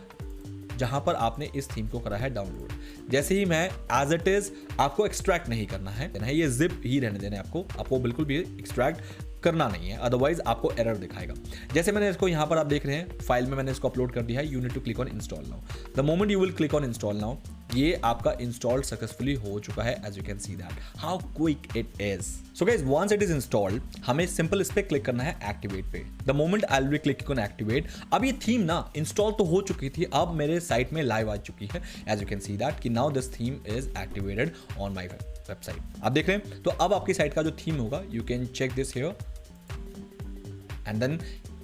जहां पर आपने इस थीम को करा है डाउनलोड। जैसे ही मैं एज इट इज, आपको एक्सट्रैक्ट नहीं करना है, ये जिप ही रहने देना है आपको बिल्कुल भी एक्सट्रैक्ट करना नहीं है, अदरवाइज आपको एरर दिखाएगा। जैसे मैंने इसको यहाँ पर आप देख रहे हैं फाइल में मैंने इसको अपलोड कर दिया है। You need to click on install now. The moment you will click on install now, ये आपका इंस्टॉल सक्सेसफुली हो चुका है। As you can see that how quick it is. So guys once it is installed, हमें simple इस पे click करना है एक्टिवेट पे। The moment I will be click on activate, अब ये थीम ना इंस्टॉल तो हो चुकी थी, अब मेरे साइट में लाइव आ चुकी है। As you can see that कि now this theme is activated on my website. आप देख रहे हैं, तो अब आपकी साइट का जो थीम होगा you can check this here, and then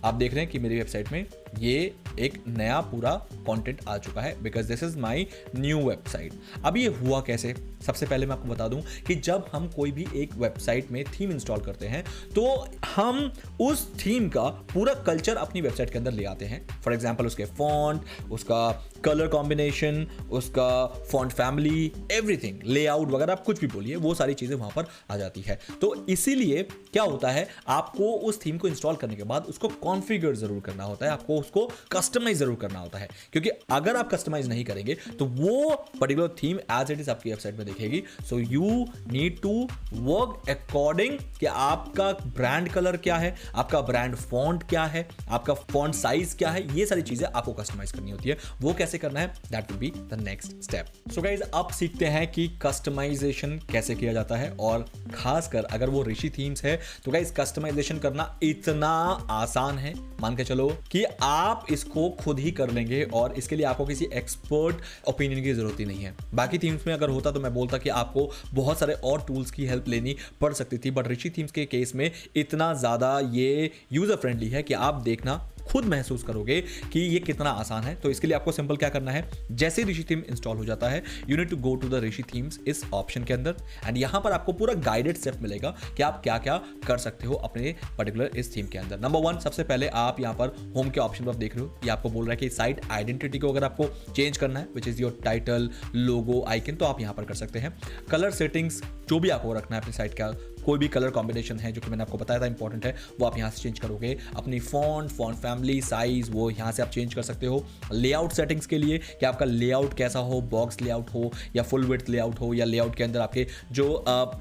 आप देख रहे हैं कि मेरी वेबसाइट में ये एक नया पूरा कंटेंट आ चुका है, because this is my new website. अब ये हुआ कैसे, सबसे पहले मैं आपको बता दूं कि जब हम कोई भी एक वेबसाइट में थीम इंस्टॉल करते हैं तो हम उस थीम का पूरा कल्चर अपनी वेबसाइट के अंदर ले आते हैं। फॉर एग्जांपल उसके फॉन्ट, उसका कलर कॉम्बिनेशन, उसका फॉन्ट फैमिली, एवरीथिंग, लेआउट वगैरह आप कुछ भी बोलिए, वो सारी चीजें वहां पर आ जाती है। तो इसीलिए क्या होता है, आपको उस थीम को इंस्टॉल करने के बाद उसको कॉन्फ़िगर जरूर करना होता है, आपको उसको कस्टमाइज जरूर करना होता है, क्योंकि अगर आप कस्टमाइज नहीं करेंगे तो वो particular theme as it is आपकी वेबसाइट में दिखेगी। So you need to work according कि आपका ब्रांड कलर क्या है, आपका ब्रांड फॉन्ट क्या है, आपका फॉन्ट साइज क्या है, ये सारी चीजें आपको कस्टमाइज करनी होती है। वो कैसे करना है, that will be the next step. So guys अब सीखते हैं कि कस्टमाइजेशन कैसे किया जाता है, और खासकर अगर वो ऋषि थीम्स है तो गाइज कस्टमाइजेशन करना इतना आसान है, मान के चलो कि आप इसको खुद ही कर लेंगे और इसके लिए आपको किसी एक्सपर्ट ओपिनियन की जरूरत ही नहीं है। बाकी थीम्स में अगर होता तो मैं बोलता कि आपको बहुत सारे और टूल्स की हेल्प लेनी पड़ सकती थी, बट ऋषि थीम्स के केस में इतना ज्यादा ये यूजर फ्रेंडली है कि आप देखना खुद महसूस करोगे कि ये कितना आसान है। तो इसके लिए आपको सिंपल क्या करना है, जैसे ऋषि थीम इंस्टॉल हो जाता है you need to go to the Rishi themes इस ऑप्शन के अंदर, एंड यहां पर आपको पूरा गाइडेड स्टेप मिलेगा कि आप क्या क्या कर सकते हो अपने पर्टिकुलर इस थीम के अंदर। नंबर 1, सबसे पहले आप यहां पर होम के ऑप्शन पर आप देख रहे हो, ये आपको बोल रहा है कि साइट आइडेंटिटी को अगर आपको चेंज करना है which is your title, logo, icon, तो आप यहां पर कर सकते हैं। कलर सेटिंग्स जो भी आपको रखना है अपनी साइट का, कोई भी कलर कॉम्बिनेशन है जो कि मैंने आपको बताया था इंपॉर्टेंट है, वो आप यहाँ से चेंज करोगे। अपनी फॉन्ट फैमिली, साइज, वो यहाँ से आप चेंज कर सकते हो। लेआउट सेटिंग्स के लिए कि आपका लेआउट कैसा हो, बॉक्स लेआउट हो या फुल विड्थ लेआउट हो, या लेआउट के अंदर आपके जो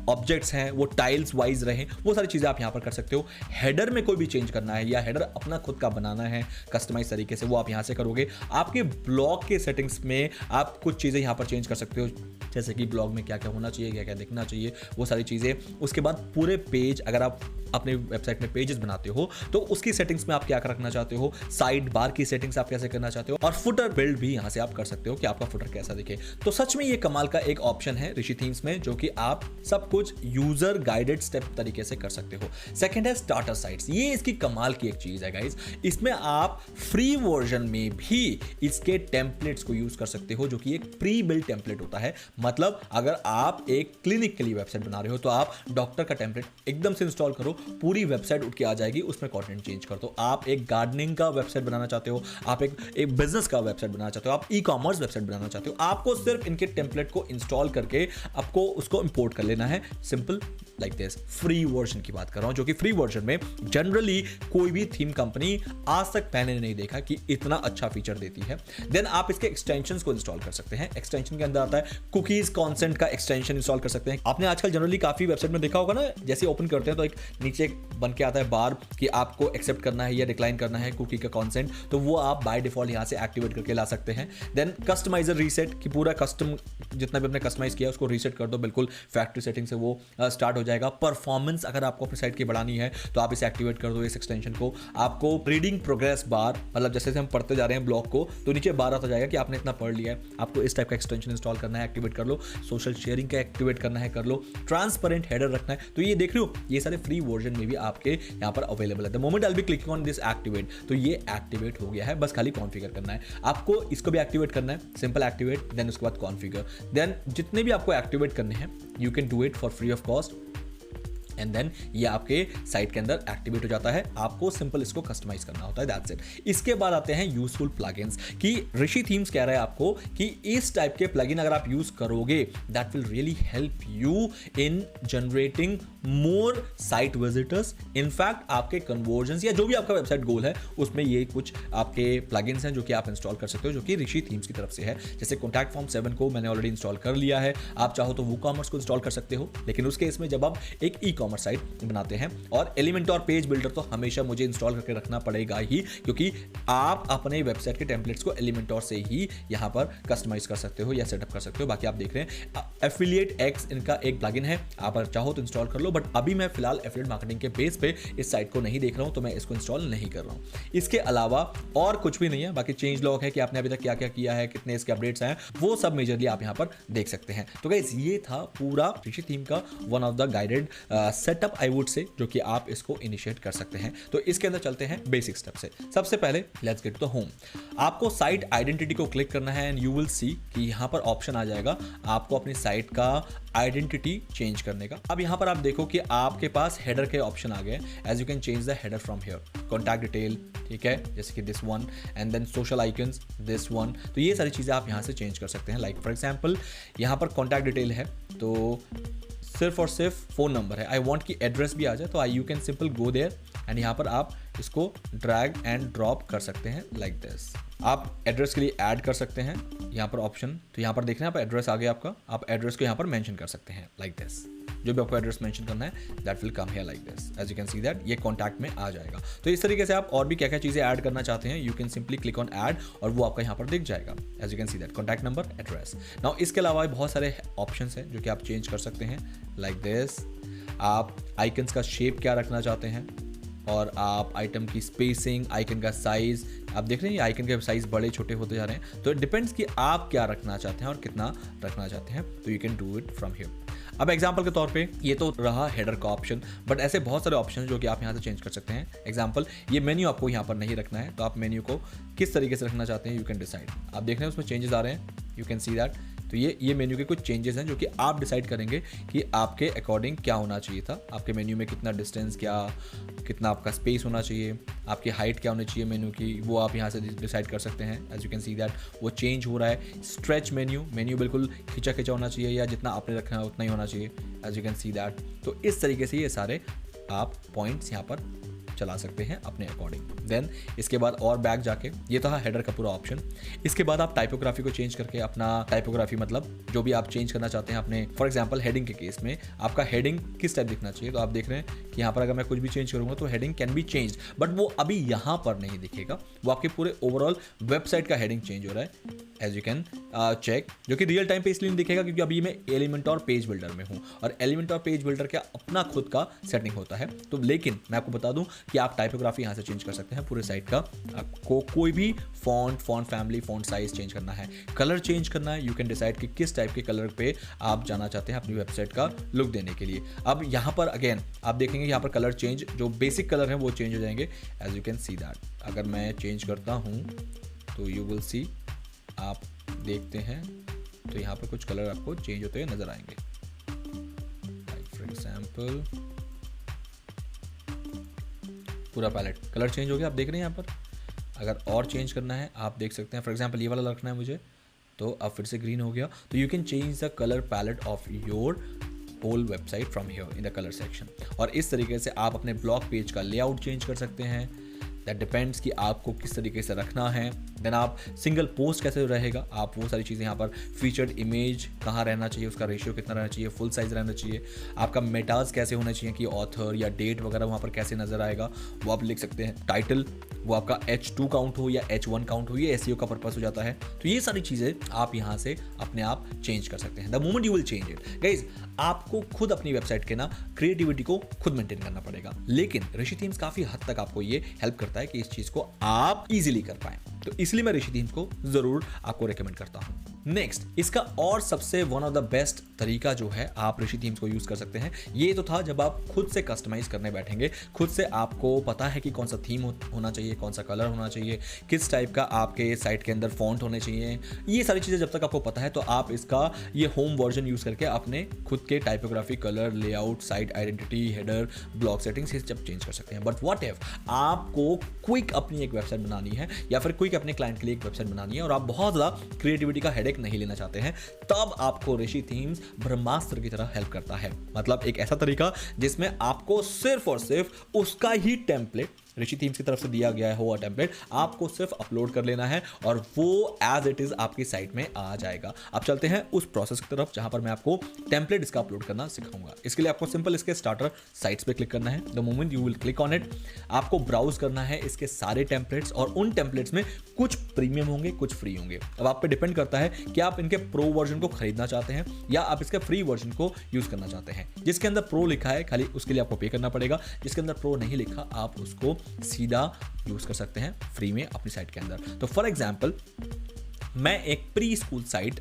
ऑब्जेक्ट्स हैं वो टाइल्स वाइज रहें, वो सारी चीज़ें आप यहाँ पर कर सकते हो। हेडर में कोई भी चेंज करना है या हेडर अपना खुद का बनाना है कस्टमाइज तरीके से, वो आप यहाँ से करोगे। आपके ब्लॉग के सेटिंग्स में आप कुछ चीज़ें यहाँ पर चेंज कर सकते हो, जैसे कि ब्लॉग में क्या क्या होना चाहिए, क्या क्या दिखना चाहिए, वो सारी चीज़ें। उसके बाद पूरे पेज, अगर आप अपने वेबसाइट में पेजेस बनाते हो तो उसकी सेटिंग्स में आप क्या रखना चाहते हो, साइड बार की सेटिंग्स आप कैसे करना चाहते हो, और फुटर बिल्ड भी यहां से आप कर सकते हो कि आपका फुटर कैसा दिखे। तो सच में ये कमाल का एक ऑप्शन है ऋषि थीम्स में, जो कि आप सब कुछ यूजर गाइडेड स्टेप तरीके से कर सकते हो। सेकंड है स्टार्टर साइट्स, ये इसकी कमाल की एक चीज है गाइस। इसमें आप फ्री वर्जन में भी इसके टेम्पलेट्स को यूज कर सकते हो, जो कि एक प्री बिल्ड टेम्पलेट होता है। मतलब अगर आप एक क्लिनिक के लिए वेबसाइट बना रहे हो तो आप डॉक्टर का टेम्पलेट एकदम से इंस्टॉल करो पूरी वेबसाइट उठ के आ जाएगी, उसमें कंटेंट चेंज कर दो। आप एक गार्डनिंग का वेबसाइट बनाना चाहते हो, आप एक बिजनेस का वेबसाइट बनाना चाहते हो, आप ई कॉमर्स वेबसाइट बनाना चाहते हो, आपको सिर्फ इनके टेम्पलेट को इंस्टॉल करके आपको उसको इंपोर्ट कर लेना है, simple like this. Free version की बात कर रहा हूं, जो कि फ्री वर्जन में जनरली कोई भी थीम कंपनी आज तक मैंने नहीं देखा कि इतना अच्छा फीचर देती है। देन आप इसके एक्सटेंशंस को इंस्टॉल कर सकते हैं। एक्सटेंशन के अंदर आता है कुकीज कॉन्सेंट का एक्सटेंशन इंस्टॉल कर सकते हैं। आपने आजकल जनरली काफी वेबसाइट में देखा होगा ना, जैसे ओपन करते हैं तो एक नीचे बन के आता है बार कि आपको एक्सेप्ट करना है या डिक्लाइन करना है कुकी का कॉन्सेंट, तो वो आप बाय डिफॉल्ट यहां से एक्टिवेट करके ला सकते हैं। देन कस्टमाइजर रीसेट की पूरा कस्टम जितना भी आपने कस्टमाइज किया उसको रीसेट कर दो, बिल्कुल फैक्ट्री सेटिंग से वो स्टार्ट हो जाएगा। परफॉर्मेंस अगर आपको अपनी साइट की बढ़ानी है तो आप इसे एक्टिवेट कर दो, इस एक्सटेंशन को। आपको रीडिंग प्रोग्रेस बार, मतलब जैसे हम पढ़ते जा रहे हैं ब्लॉग को तो नीचे बार आता जाएगा कि आपने इतना पढ़ लिया है, आपको इस टाइप का एक्सटेंशन इंस्टॉल करना है, एक्टिवेट कर लो। सोशल शेयरिंग का एक्टिवेट करना है, कर लो। ट्रांसपेरेंट हेडर रखना है, तो ये देख रहे हो ये सारे फ्री वर्जन में भी आपके यहाँ पर अवेलेबल है। The moment I will B clicking on this activate, तो ये एक्टिवेट हो गया है, बस खाली कॉन्फ़िगर करना है। आपको इसको भी एक्टिवेट करना है, सिंपल एक्टिवेट, देन उसके बाद कॉन्फ़िगर। देन जितने भी आपको एक्टिवेट करने हैं you can do it for free of cost, and then ये आपके साइट के अंदर एक्टिवेट हो जाता है। आपको सिंपल इसको कस्टमाइज करना होता है, दैट्स इट। इसके बाद आते हैं यूजफुल प्लगइन्स कि ऋषि थीम्स कह रहा है आपको कि इस टाइप के प्लगइन अगर आप यूज करोगे that will really help you in generating more site visitors. In fact आपके कन्वर्जन या जो भी आपका वेबसाइट गोल है उसमें ये कुछ आपके प्लगइन्स हैं जो कि आप इंस्टॉल कर सकते हो, जो कि ऋषि थीम्स की तरफ से है। जैसे कॉन्टैक्ट फॉर्म 7 को मैंने ऑलरेडी इंस्टॉल कर लिया है, आप चाहो तो वूकॉमर्स को इंस्टॉल कर सकते हो, लेकिन उस केस में जब आप एक ई कॉमर्स साइट बनाते हैं, और एलिमेंटोर पेज बिल्डर तो हमेशा मुझे इंस्टॉल करके रखना पड़ेगा ही, क्योंकि आप अपने वेबसाइट के टेम्पलेट्स को एलिमेंटोर से ही यहां पर कस्टमाइज कर सकते हो या सेटअप कर सकते हो। बाकी आप देख रहे हैं एफिलिएट एक्स इनका एक प्लगइन है, आप चाहो तो इंस्टॉल कर लो, बट अभी मैं फिलहाल एफिलिएट मार्केटिंग के बेस पे इस साइट को नहीं देख रहा हूं, तो मैं इसको इंस्टॉल नहीं कर रहा हूं। इसके अलावा और कुछ भी नहीं है। बाकी चेंज लॉग है कि आपने अभी तक क्या क्या किया है, कितने इसके अपडेट्स आए, वो सब मेजरली आप यहां पर देख सकते हैं। तो गाइस ये था पूरा ऋषि थीम का one of the guided setup I would से, जो कि आप इसको इनिशिएट कर सकते हैं। तो इसके अंदर चलते हैं बेसिक स्टेप से। सबसे पहले let's get to the home. आपको साइट आइडेंटिटी को क्लिक करना है एंड यू विल सी कि यहां पर ऑप्शन आ जाएगा आपको अपनी साइट का आइडेंटिटी चेंज करने का। अब यहां पर आप देखो कि आपके पास हेडर के ऑप्शन आ गए। As you can change the header from here, contact detail, ठीक है, जैसे कि this one, and then social icons this one. तो ये सारी चीजें आप यहां से चेंज कर सकते हैं। लाइक फॉर एग्जांपल यहां पर कॉन्टैक्ट डिटेल है तो सिर्फ और सिर्फ फोन नंबर है। आई वांट कि एड्रेस भी आ जाए, तो you can simple go there and यहाँ पर आप इसको ड्रैग एंड ड्रॉप कर सकते हैं लाइक दिस। आप एड्रेस के लिए ऐड कर सकते हैं यहाँ पर ऑप्शन, तो यहाँ पर देख रहे हैं आप एड्रेस आ गया आपका। आप एड्रेस को यहाँ पर मेंशन कर सकते हैं लाइक दिस। जो भी आपको एड्रेस मेंशन करना है that will come here like this. As you can see that ये कॉन्टैक्ट में आ जाएगा। तो इस तरीके से आप और भी क्या क्या चीज़ें ऐड करना चाहते हैं you can simply click on add और वो आपका यहाँ पर दिख जाएगा। As you can see that contact number, address. Now इसके अलावा बहुत सारे ऑप्शंस हैं जो कि आप चेंज कर सकते हैं लाइक दिस। आप आइकन्स का शेप क्या रखना चाहते हैं, और आप आइटम की स्पेसिंग, आइकन का साइज, आप देख रहे हैं आइकन के साइज बड़े छोटे होते जा रहे हैं। तो इट डिपेंड्स कि आप क्या रखना चाहते हैं और कितना रखना चाहते हैं। तो you can do it from here. अब एग्जांपल के तौर पे ये तो रहा हेडर का ऑप्शन, बट ऐसे बहुत सारे ऑप्शन जो कि आप यहाँ से चेंज कर सकते हैं। एग्जांपल ये मेन्यू आपको यहाँ पर नहीं रखना है, तो आप मेन्यू को किस तरीके से रखना चाहते हैं यू कैन डिसाइड। आप देख रहे हैं उसमें चेंजेस आ रहे हैं, यू कैन सी दैट। तो ये मेन्यू के कुछ चेंजेस हैं जो कि आप डिसाइड करेंगे कि आपके अकॉर्डिंग क्या होना चाहिए था। आपके मेन्यू में कितना डिस्टेंस, कितना आपका स्पेस होना चाहिए, आपकी हाइट क्या होनी चाहिए मेन्यू की, वो आप यहाँ से डिसाइड कर सकते हैं। As you can see that वो चेंज हो रहा है। स्ट्रेच मेन्यू बिल्कुल खिंचा खिंचा होना चाहिए या जितना आपने रखा है उतना ही होना चाहिए। As you can see that. तो इस तरीके से ये सारे आप पॉइंट्स यहाँ पर चला सकते हैं अपने अकॉर्डिंग। देन इसके बाद और बैक जाके ये था हेडर का पूरा ऑप्शन। इसके बाद आप टाइपोग्राफी को चेंज करके अपना टाइपोग्राफी मतलब जो भी आप चेंज करना चाहते हैं अपने, फॉर एग्जांपल हेडिंग के केस में आपका हेडिंग किस टाइप दिखना चाहिए। तो आप देख रहे हैं कि यहाँ पर अगर मैं कुछ भी चेंज करूँगा तो heading can be change, but वो अभी यहाँ पर नहीं दिखेगा, वो आपके पूरे ओवरऑल वेबसाइट का हेडिंग चेंज हो रहा है। एज यू कैन चेक, जो कि रियल टाइम पे इसलिए नहीं दिखेगा क्योंकि अभी मैं एलिमेंटोर पेज बिल्डर में हूँ और एलिमेंटोर पेज बिल्डर का अपना खुद का सेटिंग होता है। तो लेकिन मैं आपको बता दूं कि आप टाइपोग्राफी यहाँ से चेंज कर सकते हैं पूरे साइट का। आपको कोई भी font family, font size change करना है, कलर चेंज करना है, यू कैन डिसाइड कि किस टाइप के कलर पे आप जाना चाहते हैं अपनी वेबसाइट का लुक देने के लिए। अब यहाँ पर अगेन आप देखेंगे यहाँ पर कलर चेंज, जो बेसिक कलर है वो चेंज हो जाएंगे। As you can see that. अगर मैं चेंज करता हूँ तो यू विल सी, आप देखते हैं तो यहाँ पर कुछ कलर आपको चेंज होते हुए नजर आएंगे। लाइक फॉर एग्जाम्पल पूरा पैलेट कलर चेंज हो गया, आप देख रहे हैं यहाँ पर। अगर और चेंज करना है आप देख सकते हैं, फॉर एग्जांपल ये वाला रखना है मुझे, तो अब फिर से ग्रीन हो गया। तो you can change the colour palette of your whole website from here in the colour section. और इस तरीके से आप अपने ब्लॉग पेज का लेआउट चेंज कर सकते हैं। दैट डिपेंड्स कि आपको किस तरीके से रखना है। देन आप सिंगल पोस्ट कैसे रहेगा, आप वो सारी चीज़ें यहाँ पर, फीचर्ड इमेज कहाँ रहना चाहिए, उसका रेशियो कितना रहना चाहिए, फुल साइज रहना चाहिए, आपका मेटाज कैसे होना चाहिए कि ऑथर या डेट वगैरह वहाँ पर कैसे नज़र आएगा वो आप लिख सकते हैं। टाइटल वो आपका H2 काउंट हो या H1 काउंट हो, ये SEO का पर्पस हो जाता है। तो ये सारी चीज़ें आप यहाँ से अपने आप चेंज कर सकते हैं the moment you will change it. Guys आपको खुद अपनी वेबसाइट के ना क्रिएटिविटी को खुद मेंटेन करना पड़ेगा, लेकिन ऋषि थीम्स काफ़ी हद तक आपको ये हेल्प करता है कि इस चीज़ को आप इजीली कर पाएं। तो इसलिए मैं ऋषि थीम्स को ज़रूर आपको रेकमेंड करता हूँ। नेक्स्ट, इसका और सबसे वन ऑफ द बेस्ट तरीका जो है आप ऋषि थीम्स को यूज़ कर सकते हैं। ये तो था जब आप खुद से कस्टमाइज करने बैठेंगे, खुद से आपको पता है कि कौन सा थीम होना चाहिए, कौन सा कलर होना चाहिए, किस टाइप का आपके साइट के अंदर फॉन्ट होने चाहिए। ये सारी चीज़ें जब तक आपको पता है तो आप इसका ये होम वर्जन यूज़ करके अपने खुद के typography, colour, layout, site identity, header, blog settings ये सब चेंज कर सकते हैं। बट व्हाट इफ आपको क्विक अपनी एक वेबसाइट बनानी है या फिर क्विक अपने क्लाइंट के लिए एक वेबसाइट बनानी है और आप बहुत ज़्यादा क्रिएटिविटी का हेडेक नहीं लेना चाहते हैं, तब आपको ऋषि थीम्स ब्रह्मास्त्र की तरह हेल्प करता है। मतलब एक ऐसा तरीका जिसमें आपको सिर्फ और सिर्फ उसका ही टेम्पलेट ऋषि थीम्स की तरफ से दिया गया है, वो टेम्पलेट आपको सिर्फ अपलोड कर लेना है और वो एज इट इज आपकी साइट में आ जाएगा। अब चलते हैं उस प्रोसेस की तरफ जहां पर मैं आपको टेम्पलेट इसका अपलोड करना सिखाऊंगा। इसके लिए आपको सिंपल इसके स्टार्टर साइट्स पे क्लिक करना है। The moment you will click on it, आपको ब्राउज करना है इसके सारे टेम्पलेट्स और उन टेम्पलेट्स में कुछ प्रीमियम होंगे, कुछ फ्री होंगे। अब आप पे डिपेंड करता है कि आप इनके प्रो वर्जन को खरीदना चाहते हैं या आप इसके फ्री वर्जन को यूज करना चाहते हैं। जिसके अंदर प्रो लिखा है खाली उसके लिए आपको पे करना पड़ेगा, जिसके अंदर प्रो नहीं लिखा आप उसको सीधा यूज कर सकते हैं फ्री में अपनी साइट के अंदर। तो फॉर एग्जांपल मैं एक प्री स्कूल साइट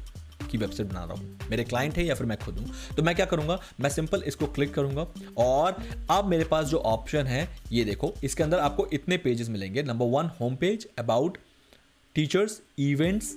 की वेबसाइट बना रहा हूं, मेरे क्लाइंट है या फिर मैं खुद हूं, तो मैं क्या करूंगा, मैं सिंपल इसको क्लिक करूंगा और अब मेरे पास जो ऑप्शन है ये देखो, इसके अंदर आपको इतने पेजेस मिलेंगे। Number 1 home page, about, teachers, events,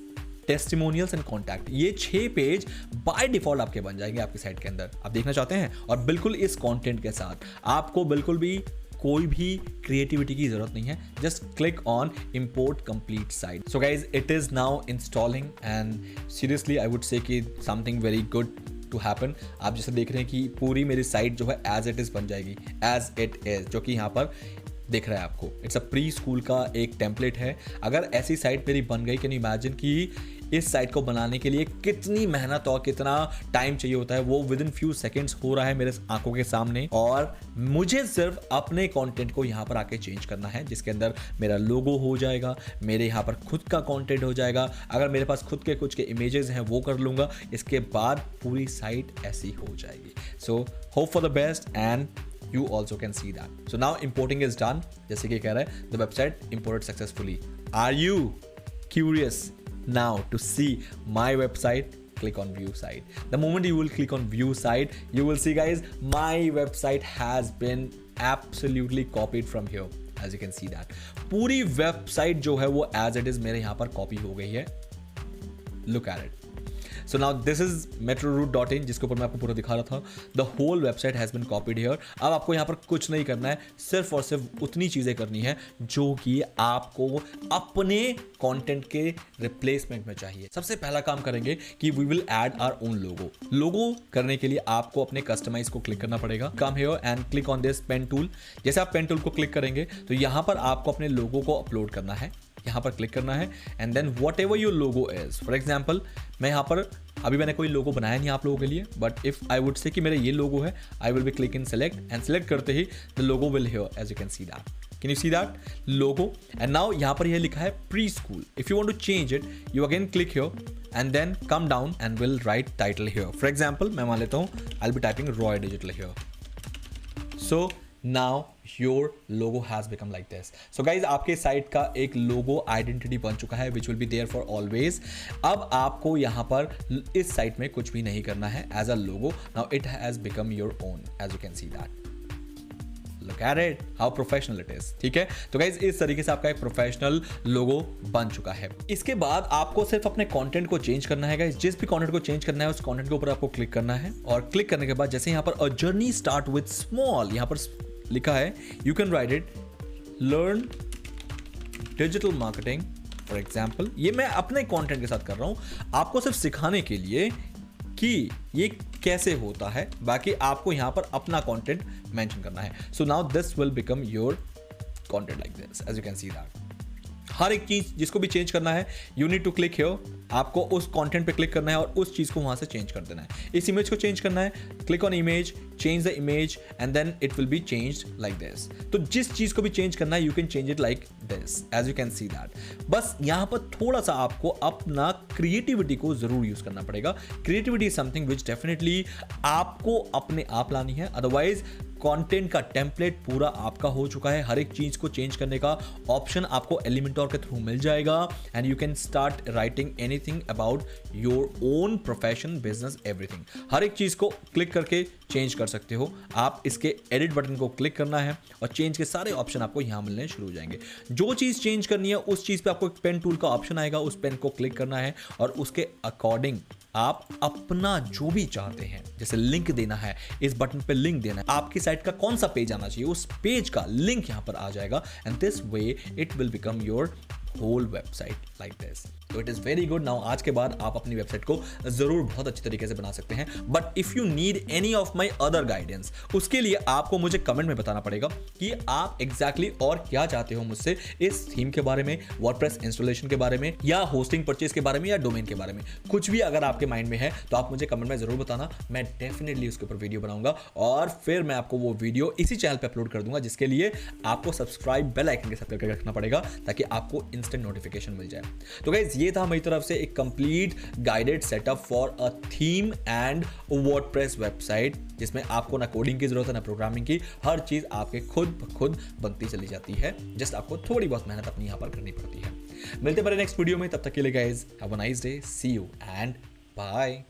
testimonials and contact. ये 6 पेज बाय डिफॉल्ट आपके बन जाएंगे आपकी साइट के अंदर। आप देखना चाहते हैं और बिल्कुल इस कंटेंट के साथ आपको बिल्कुल भी कोई भी क्रिएटिविटी की जरूरत नहीं है। Just click on import complete site. So guys it is now installing and seriously I would say कि something very good to happen. आप जैसे देख रहे हैं कि पूरी मेरी साइट जो है एज इट इज बन जाएगी, एज इट इज, जो कि यहाँ पर दिख रहा है आपको। इट्स अ प्री स्कूल का एक टेम्पलेट है। अगर ऐसी साइट मेरी बन गई, कैन यू इमेजिन कि इस साइट को बनाने के लिए कितनी मेहनत और कितना टाइम चाहिए होता है। वो विद इन फ्यू सेकेंड्स हो रहा है मेरे आंखों के सामने और मुझे सिर्फ अपने कंटेंट को यहाँ पर आके चेंज करना है, जिसके अंदर मेरा लोगो हो जाएगा, मेरे यहाँ पर खुद का कंटेंट हो जाएगा। अगर मेरे पास खुद के कुछ के इमेजेस हैं वो कर लूँगा, इसके बाद पूरी साइट ऐसी हो जाएगी। So hope for the best and you also can see that. So now importing is done. जैसे कि कह रहा है the website imported successfully. Are you curious now to see my website? Click on view site. The moment you will click on view site, you will see guys my website has been absolutely copied from here. As you can see that. पूरी website जो है वो as it is मेरे यहाँ पर copy हो गई है. Look at it. So now this is metroroute.in जिसके ऊपर मैं आपको पूरा दिखा रहा था। The whole website has been copied here. अब आपको यहाँ पर कुछ नहीं करना है, सिर्फ और सिर्फ उतनी चीज़ें करनी है जो कि आपको अपने कंटेंट के रिप्लेसमेंट में चाहिए। सबसे पहला काम करेंगे कि we will add our own logo. लोगो करने के लिए आपको अपने कस्टमाइज को क्लिक करना पड़ेगा। Come here and click on this pen tool. जैसे आप पेन टूल को क्लिक करेंगे तो यहाँ पर आपको अपने लोगो को अपलोड करना है, यहाँ पर क्लिक करना है and then whatever your logo is. For example मैं यहाँ पर अभी मैंने कोई लोगो बनाया नहीं आप लोगों के लिए, but if I would say कि मेरा ये लोगो है, I will be click in select and select करते ही the logo will here as you can see that. Can you see that logo and now यहाँ पर यह लिखा है pre school. If you want to change it you again click here and then come down and will write title here. For example मैं मान लेता हूँ I will be typing Roy digital here. So now your logo has become like this. So guys आपके site का एक लोगो identity बन चुका है which will be there for always. अब आपको यहाँ पर इस साइट में कुछ भी नहीं करना है as a logo. Now it has become your own as you can see that. Look at it, how professional it is. ठीक है, तो गाइज इस तरीके से आपका एक प्रोफेशनल लोगो बन चुका है। इसके बाद आपको सिर्फ अपने कंटेंट को चेंज करना है गाइज। जिस भी कंटेंट को चेंज करना है उस कंटेंट के ऊपर आपको क्लिक करना है और क्लिक करने के बाद जैसे यहाँ पर a journey start with small यहाँ पर लिखा है, you can write it learn digital marketing for example. ये मैं अपने कंटेंट के साथ कर रहा हूं आपको सिर्फ सिखाने के लिए कि ये कैसे होता है, बाकी आपको यहां पर अपना कंटेंट मेंशन करना है। So now this will become your content like this, as you can see that. हर एक चीज जिसको भी चेंज करना है, you need to click here, आपको उस कंटेंट पे क्लिक करना है और उस चीज को वहां से चेंज कर देना है। इस इमेज को चेंज करना है, click on image, change the image and then it will be changed like this. तो जिस चीज को भी चेंज करना है, you can change it like this, as you can see that. बस यहां पर थोड़ा सा आपको अपना क्रिएटिविटी को जरूर यूज करना पड़ेगा। Creativity is something which definitely आपको अपने आप लानी है, अदरवाइज कंटेंट का टेम्पलेट पूरा आपका हो चुका है। हर एक चीज को चेंज करने का ऑप्शन आपको एलिमेंटोर के थ्रू मिल जाएगा and you can start writing anything about your own profession, business, everything. हर एक चीज को क्लिक करके चेंज कर सकते हो आप। इसके एडिट बटन को क्लिक करना है और चेंज के सारे ऑप्शन आपको यहां मिलने शुरू हो जाएंगे। जो चीज चेंज करनी है उस चीज पे आपको एक पेन टूल का ऑप्शन आएगा, उस पेन को क्लिक करना है और उसके अकॉर्डिंग आप अपना जो भी चाहते हैं, जैसे लिंक देना है, इस बटन पे लिंक देना है, आपकी साइट का कौन सा पेज आना चाहिए, उस पेज का लिंक यहां पर आ जाएगा and this way it will become your whole website like this. तो it is very good. Now आज के बाद आप अपनी वेबसाइट को जरूर बहुत अच्छे तरीके से बना सकते हैं। But if you need any of my other guidance, उसके लिए आपको मुझे कमेंट में बताना पड़ेगा कि आप एग्जैक्टली और क्या चाहते हो मुझसे, इस थीम के बारे में, वर्डप्रेस इंस्टॉलेशन के बारे में, या होस्टिंग परचेज के बारे में, या डोमेन के बारे में। कुछ भी अगर आपके माइंड में है तो आप मुझे कमेंट में जरूर बताना, मैं डेफिनेटली उसके ऊपर वीडियो बनाऊंगा और फिर मैं आपको वो वीडियो इसी चैनल पे अपलोड कर दूंगा, जिसके लिए आपको सब्सक्राइब बेल आइकन के साथ करके रखना पड़ेगा ताकि आपको इंस्टेंट नोटिफिकेशन मिल जाए। तो गाइस, ये था मेरी तरफ से एक complete guided setup for a theme and WordPress website, जिसमें आपको ना कोडिंग की जरूरत है ना प्रोग्रामिंग की, हर चीज आपके खुद बनती चली जाती है। जस्ट आपको थोड़ी बहुत मेहनत अपनी यहां पर करनी पड़ती है। मिलते हैं मेरे नेक्स्ट वीडियो में, तब तक के लिए guys have a nice day, see you and bye.